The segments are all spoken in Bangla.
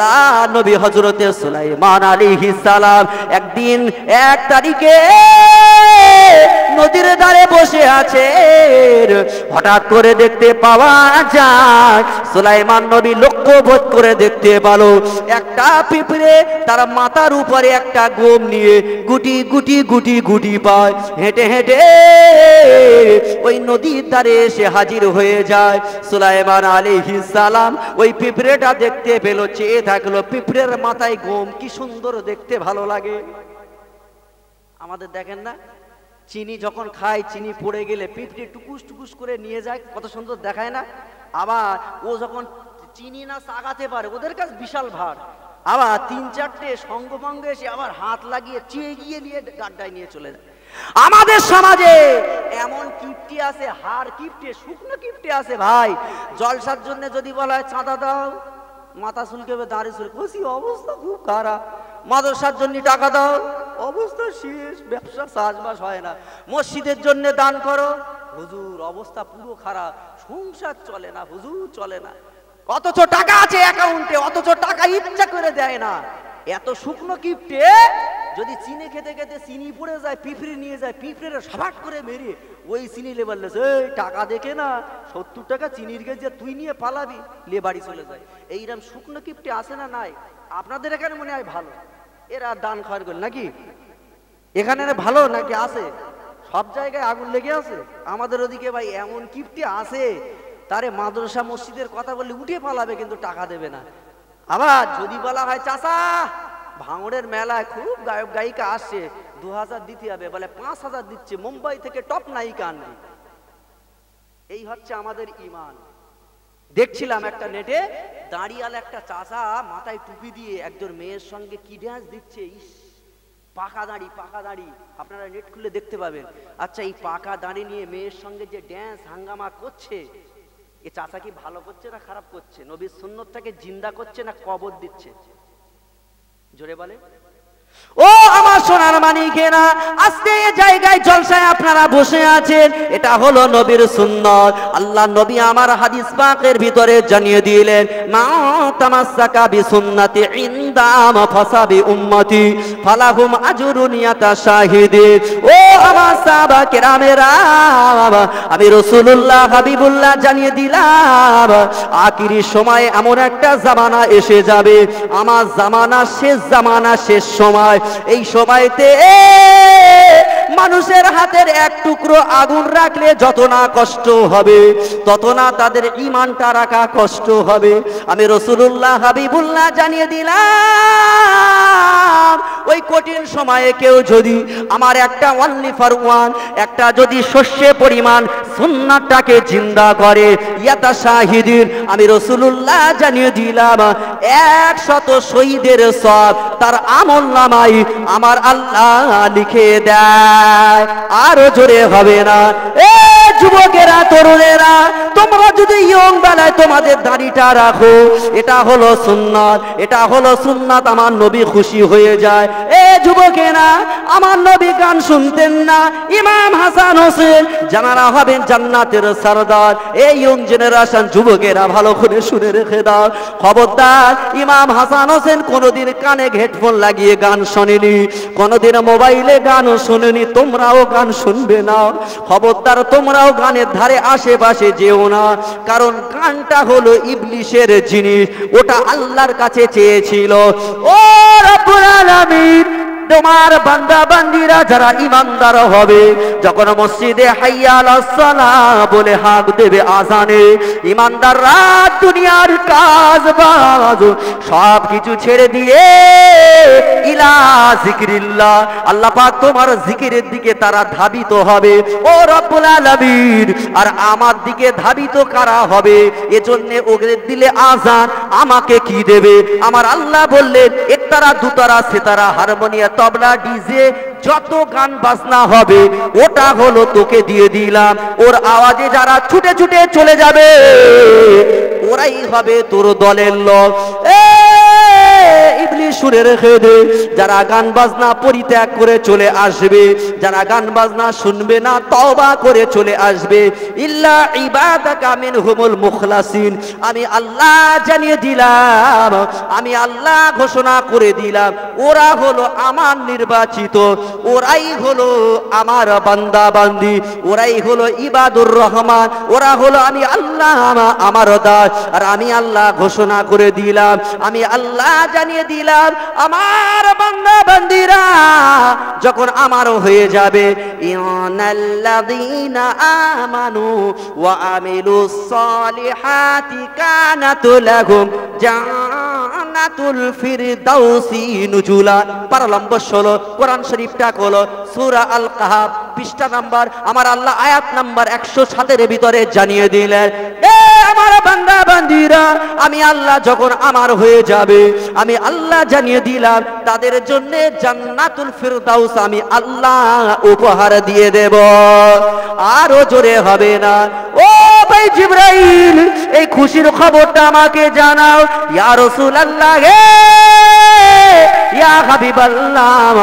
আল্লাহ নবী হযরতে সুলাইমান আলাইহিস সালাম একদিন 1 তারিখে নদীর ধারে বসে আছেন। হঠাৎ করে দেখতে পাওয়া যায় সুলাইমান নবী লক্ষ্যবোধ করে দেখতে পেল একটা পিঁপড়ে তার মাথার উপরে একটা গম নিয়ে গুটি গুটি গুটি গুটি পায় হেঁটে হেঁটে ওই নদীর ধারে এসে হাজির হয়ে যায়। সুলাইমান আলাইহিস সালাম ওই পিঁপড়েটা দেখতে পেল, চেয়ে থাকলো। পিঁপড়ের মাথায় গম, কি সুন্দর দেখতে, ভালো লাগে। আমাদের দেখেন না, চিনি যখন খায়, চিনি পড়ে গেলে পিঁপড়ে টুকুস টুকুস করে নিয়ে যায়, কত সুন্দর দেখায় না? আবার ও যখন চিনি না চাগাতে পারে, ওদের কাছে বিশাল ভার। আবার 3-4টে সঙ্গভঙ্গে এসে আবার হাত লাগিয়ে চেয়ে গিয়ে নিয়ে গাড্ডায় নিয়ে চলে যায়। আমাদের সমাজে এমন কিপ্টি আছে, হাড় কিপ্টে, শুকনো কিপ্টে আছে ভাই। জলসার জন্য যদি বলা হয় চাঁদা দাও, মাথা চুলকেবে, দাঁড়িয়ে চুল খুশি, অবস্থা খুব খারাপ। মাদ্রাসার জন্য টাকা দাও, অবস্থা শেষ, ব্যবসা চাষবাস হয় না। মসজিদের জন্য দান করো, হুজুর অবস্থা পুরো খারাপ, সংসার চলে না, হুজুর চলে না। অথচ টাকা আছে অ্যাকাউন্টে, অথচ টাকা ইচ্ছা করে দেয় না। এত শুকনো কিপ্টে যদি চিনি খেতে খেতে চিনি পড়ে যায়, পিঁপড়ে নিয়ে যায়, পিঁপড়ে সাবাট করে মেরে ওই চিনি লেবার লেছে, এই টাকা দেখে না 70 টাকা চিনির কেজি, তুই নিয়ে পালাবি, লে বাড়ি চলে যায়। এইরকম শুকনো কিপ্টে আছে না নাই? আপনাদের এখানে মনে হয় ভালো, এরা দান খাওয়ার গেল নাকি? এখানে ভালো নাকি আছে? সব জায়গায় আগুন লেগে আছে। আমাদের ওদিকে ভাই এমন কিপ্টে আছে, তারে মাদ্রাসা মসজিদের কথা বললে উঠে পালাবে, কিন্তু টাকা দেবে না। আবার যদি বলা হয় চাচা ভাঙড়ের মেলায় খুব গায়ক গায়িকা আসছে, 2000 দিতে হবে, বলে 5000 দিচ্ছে, মুম্বাই থেকে টপ নায়িকা আনবি। এই হচ্ছে আমাদের ইমান। দেখছিলাম একটা নেটে, দাঁড়িয়াল একটা চাচা মাথায় টুপি দিয়ে একজন মেয়ের সঙ্গে কি ড্যান্স দিচ্ছে, ইস, পাকা দাড়ি, পাকা দাড়ি, আপনারা নেট খুলে দেখতে পাবেন। আচ্ছা, এই পাকা দাড়ি নিয়ে মেয়ের সঙ্গে যে ড্যান্স হাঙ্গামা করছে, এ চাচা কি ভালো করছে না খারাপ করছে? নবীর সুন্নতটাকে জিন্দা করছে না কবর দিচ্ছে? জোরে বলে। ও আমার সোনার মানিকেরা, আজকে এই জায়গায় জলসায় আপনারা বসে আছেন, এটা হলো নবীর সুন্নাত। আল্লাহ নবী আমার হাদিস পাকের ভিতরে জানিয়ে দিলেন, মা তামাসসাকা বিসুন্নতি ইনদা মাফাসাবি উম্মতি ফালাহুম আজরুন ইয়াতাশাহিদিন। ও আমার সাহাবা কেরামেরা, আমি রাসূলুল্লাহ হাবিবুল্লাহ জানিয়ে দিলাম, আখিরি সময়ে এমন একটা জামানা এসে যাবে, আমার জামানা শেষ জামানা, শেষ সময়। এই সময়তে মানুষের হাতের এক টুকরো আগুন রাখলে যত না কষ্ট হবে, তত না তাদের ঈমানটা রাখা কষ্ট হবে। আমি রাসূলুল্লাহ হাবিবুল্লাহ জানিয়ে দিলাম, ওই কঠিন সময়ে কেউ যদি আমার একটা অনলি ফর ওয়ান, একটা যদি শস্যে পরিমাণ সুন্নাতটাকে জিন্দা করে, ইয়াতাশাহিদিন, আমি রাসূলুল্লাহ জানিয়ে দিলাম 100 শহীদের সওয়াব তার আমলনামায় আমার আল্লাহ লিখে দেয়। আরো জোরে হবে না? এ যুবকেরা, তরুণেরা, তোমরা যদি ইয়ং বেলায় তোমাদের দাড়িটা রাখো, এটা হলো সুন্নাত, এটা হলো সুন্নাত, আমার নবী খুশি হয়ে যায়। এ যুবকেরা, আমার নবী গান শুনতেন না? ইমাম হাসান হোসেন যারা হবেন জান্নাতের সরদার। এই ইয়ং জেনারেশন যুবকেরা ভালো করে শুনে রেখে দাও, খবরদার, ইমাম হাসান হোসেন কোনোদিন কানে হেডফোন লাগিয়ে গান শোনেনি, কোনোদিন মোবাইলে গান শোনেনি। তোমরাও গান শুনবে না, খবরদার, তোমরাও গানের ধারে আশেপাশে যেও না, কারণ গানটা হলো ইবলিশের জিনিস, ওটা আল্লাহর কাছে চেয়েছিল। ও রব্বুল আলামিন, তোমার বান্দা বান্দিরা যারা ইমানদার হবে, যখন মসজিদে হাইয়া আলাস সালাহ বলে হাক দেবে আজানে, ইমানদাররা দুনিয়ার কাজ বাজ সব কিছু ছেড়ে দিয়ে ইলা জিকিরিল্লাহ, আল্লাহ পাক তোমার জিকিরের দিকে তারা ধাবিত হবে। ও রব্বুল আলামিন, আর আমার দিকে ধাবিত কারা হবে? এজন্য ওদের দিলে আজান, আমাকে কি দেবে? আমার আল্লাহ বললেন, একতারা, দুতারা, সেতারা, হারমোনিয়াম, তবলা, ডিজে, যত গান বাজনা হবে ওটা হলো তোকে দিয়ে দিলাম। ওর আওয়াজে যারা ছুটে ছুটে চলে যাবে, ওরাই হবে তোর দলের লোক। ইবলিশ শুনে রেখে দে, যারা গান বাজনা পরিত্যাগ করে চলে আসবে, যারা গান বাজনা শুনবে না, তওবা করে চলে আসবে, ইল্লা ইবাদাকা মিনহুমুল মুখলাসিন, আমি আল্লাহ জানিয়ে দিলাম, আমি আল্লাহ ঘোষণা করে দিলাম, ওরা হলো আমার নির্বাচিত, ওরাই হলো আমার বান্দা বান্দি, ওরাই হলো ইবাদুর রহমান, ওরা হলো আমি আল্লাহ আমার দাস। আর আমি আল্লাহ ঘোষণা করে দিলাম, আমি আল্লাহ জানিয়ে দিলাম, আমার বান্দা বান্দিরা যখন আমারও হয়ে যাবে, ইনাল্লাযীনা আমানু ওয়া আমিলুস সালিহাতি কানাত লাহুম জান্নাতুল ফিরদাউসি নুজুলা। পারা নম্বর 16, কোরআন শরীফটা হলো সূরা আল কাহাফ, পৃষ্ঠা নাম্বার আমার আল্লাহ আয়াত নাম্বার 107 এর ভিতরে জানিয়ে দিলেন, আমার বান্দা বান্দিরা আমি আল্লাহ যখন আমার হয়ে যাবে, আমি আল্লাহ জানিয়ে দিলাম তাদের জন্য জান্নাতুল ফিরদাউস আমি আল্লাহ উপহার দিয়ে দেব। আরো জোরে হবে না? ও ভাই জিবরাইল, এই খুশির খবরটা আমাকে জানাও। ইয়া রাসূলুল্লাহ, হে ইয়া হাবিবাল্লাহ,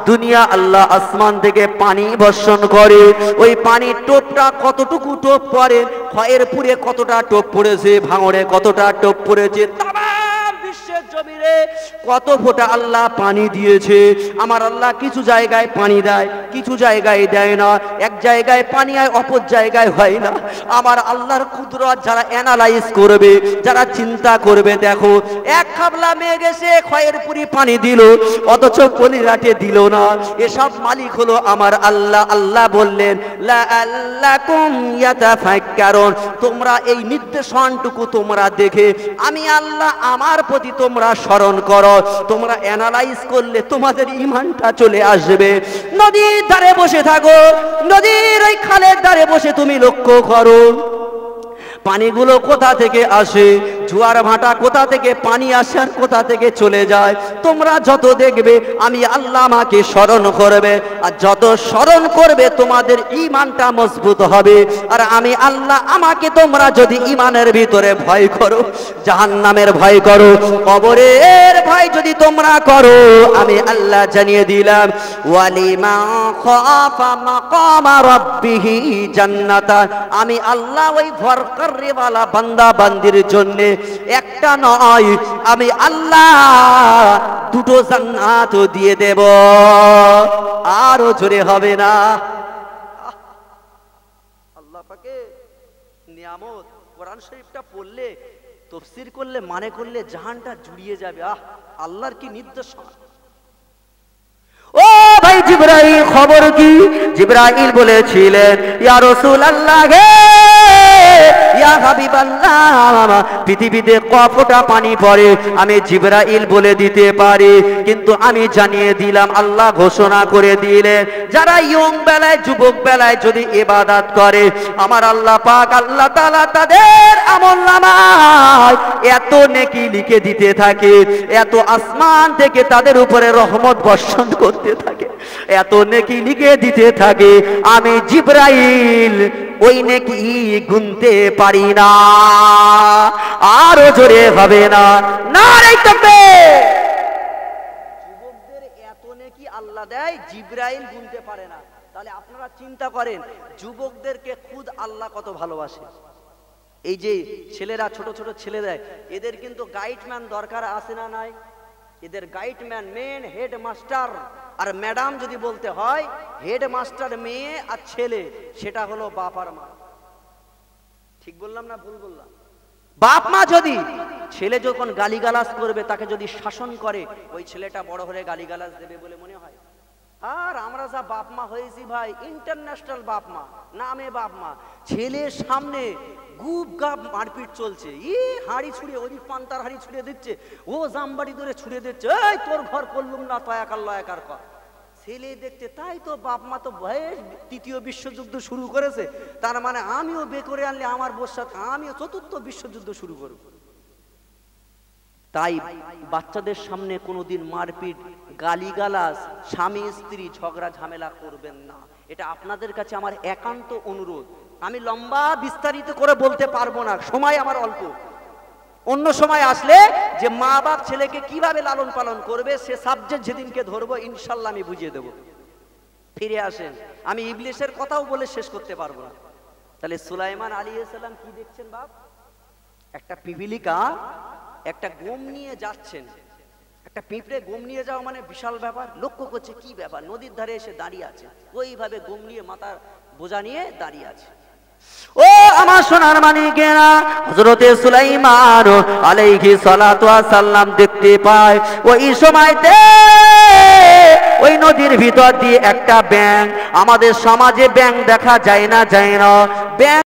দুনিয়া আল্লাহ আসমান থেকে পানি বর্ষণ করে, ওই পানির টোপটা কতটুকু টোপ পড়ে, খয়েরপুরে কতটা টোপ পড়েছে, ভাঙড়ে কতটা টোপ পড়েছে, তামাম বিশ্বের জমিনে কত ফোঁটা আল্লাহ পানি দিয়েছে। আমার আল্লাহ কিছু জায়গায় পানি দেয়, কিছু জায়গায় দেয় না, এক জায়গায় পানি হয়, অপর জায়গায় হয় না। আমার আল্লাহর কুদরত যারা অ্যানালাইজ করবে, যারা চিন্তা করবে, দেখো এক খাবলা মেঘ এসে খয়েরপুরি পানি দিল, অথচ কলিরাটে দিল না, এসব মালিক হলো আমার আল্লাহ। আল্লাহ বললেন, লাআল্লাকুম ইয়াতাফাক্কারুন, তোমরা এই নির্দেশনটুকু তোমরা দেখে আমি আল্লাহ আমার প্রতি তোমরা স্মরণ করো, তোমরা অ্যানালাইজ করলে তোমাদের ঈমানটা চলে আসবে। নদীর ধারে বসে থাকো, নদীর ওই খালের ধারে বসে তুমি লক্ষ্য করো পানিগুলো কোথা থেকে আসে, জোয়ার ভাটা কোথা থেকে পানি আসে আর কোথা থেকে চলে যায়। তোমরা যত দেখবে আমি আল্লাহ আমাকে স্মরণ করবে, আর যত স্মরণ করবে তোমাদের ঈমানটা মজবুত হবে। আর আমি আল্লাহ আমাকে তোমরা যদি ঈমানের ভিতরে ভয় করো, জাহান্নামের ভয় করো, কবরের ভয় যদি তোমরা করো, আমি আল্লাহ জানিয়ে দিলাম, ওয়ালিমা খাফা মাকামা রাব্বিহি জান্নাতান, আমি আল্লাহ ওই ভরকারওয়ালা বান্দা বান্দির জন্য একটা নয়, আমি আল্লাহ দুটো জান্নাত দিয়ে দেব। আরো জোরে হবে না? আল্লাহ পাকের নিয়ামত, কোরআন শরীফটা পড়লে, তাফসীর করলে, মানে করলে জাহানটা জুড়িয়ে যাবে। আল্লাহর কি নির্দেশনা! ও ভাই জিবরাইল, খবর কি? জিবরাইল বলেছিলেন, ইয়া রাসূলুল্লাহ, হে ইয়া হাবিবাল্লাহ, পৃথিবীতে কতটা পানি পড়ে আমি জিবরাইল বলে দিতে পারি, কিন্তু আমি জানিয়ে দিলাম, আল্লাহ ঘোষণা করে দিলেন, যারা ইয়ং বেলায়, যুবক বেলায় যদি ইবাদত করে, আমার আল্লাহ পাক আল্লাহ তাআলা তাদের আমলনামায় এত নেকি লিখে দিতে থাকে, এত আসমান থেকে তাদের উপরে রহমত বর্ষণ করতে থাকে, এত নেকি লিখে দিতে থাকে, আমি জিবরাইল ওই নেকি গুনতে পারি না। আরো জোরে হবে না? নারে তাকবীর! যুবকদের এত নেকি আল্লাহ দেয়, জিবরাইল গুনতে পারে না। তাহলে আপনারা চিন্তা করেন, যুবকদেরকে খুদ আল্লাহ কত ভালোবাসে। এই যে ছেলেরা, ছোট ছোট ছেলেরা, এদের কিন্তু গাইডম্যান দরকার আছে না নাই? এদের গাইডম্যান, মেন হেড মাস্টার আর ম্যাডাম যদি বলতে হয়, হেড মাস্টার মেয়ে আর ছেলে, সেটা হলো বাপ আর মা। ঠিক বললাম না ভুল বললাম? বাপ মা যদি, ছেলে যখন গালিগালাজ করবে, তাকে যদি শাসন করে, ওই ছেলেটা বড় হলে গালিগালাজ দেবে বলে মনে হয়? আর আমরা যা বাপ মা হয়েছি ভাই, ইন্টারন্যাশনাল বাপ মা, নামে বাপ মা, ছেলের সামনে গুপ গাপ মারপিট চলছে, হাড়ি ছুড়ে, ওই পান্তার হাড়ি ছুড়ে দিচ্ছে, ও জামবাড়ি ধরে ছুড়ে দিচ্ছে, এই তোর ঘর করলুম না, তয়াকাল্লা একার কর। ছেলে দেখতে, তাই তো বাপ মা তো ভয়ে তৃতীয় বিশ্বযুদ্ধ শুরু করেছে, তার মানে আমিও বে করে আনলে আমার বসাত, আমিও চতুর্থ বিশ্বযুদ্ধ শুরু করব। তাই বাচ্চাদের সামনে কোনোদিন মারপিট, গালিগালাজ, স্বামী স্ত্রী ঝগড়া ঝামেলা করবেন না। এটা আপনাদের কাছে আমার একান্ত অনুরোধ। আমি লম্বা বিস্তারিত করে বলতে পারবো না, সময় আমার অল্প। অন্য সময় আসলে যে মা বাপ ছেলেকে কিভাবে লালন পালন করবে সে সাবজেক্ট যেদিনকে ধরবো ইনশাল্লাহ আমি বুঝিয়ে দেবো। ফিরে আসেন, আমি ইবলিসের কথাও বলে শেষ করতে পারবো না। তাহলে সুলাইমান আলাইহিস সালাম কি দেখছেন বাপ? একটা পিপিলিকা একটা গম নিয়ে যাচ্ছেন, একটা পিঁপড়ে গম নিয়ে যাওয়া মানে বিশাল ব্যাপার। লক্ষ্য করছে কি ব্যাপার, নদীর ধারে এসে দাঁড়িয়ে আছে, ওইভাবে গম নিয়ে মাথার বোঝা নিয়ে দাঁড়িয়ে আছে। ও আমার সোনার মানিকেরা, হযরতে সুলাইমান আলাইহিস সালাতু ওয়াস সালাম দেখতে পায় ওই সময়তে ওই নদীর ভিতর দিয়ে একটা ব্যাঙ, আমাদের সমাজে ব্যাঙ দেখা যায় না, যায় না, ব্যাঙ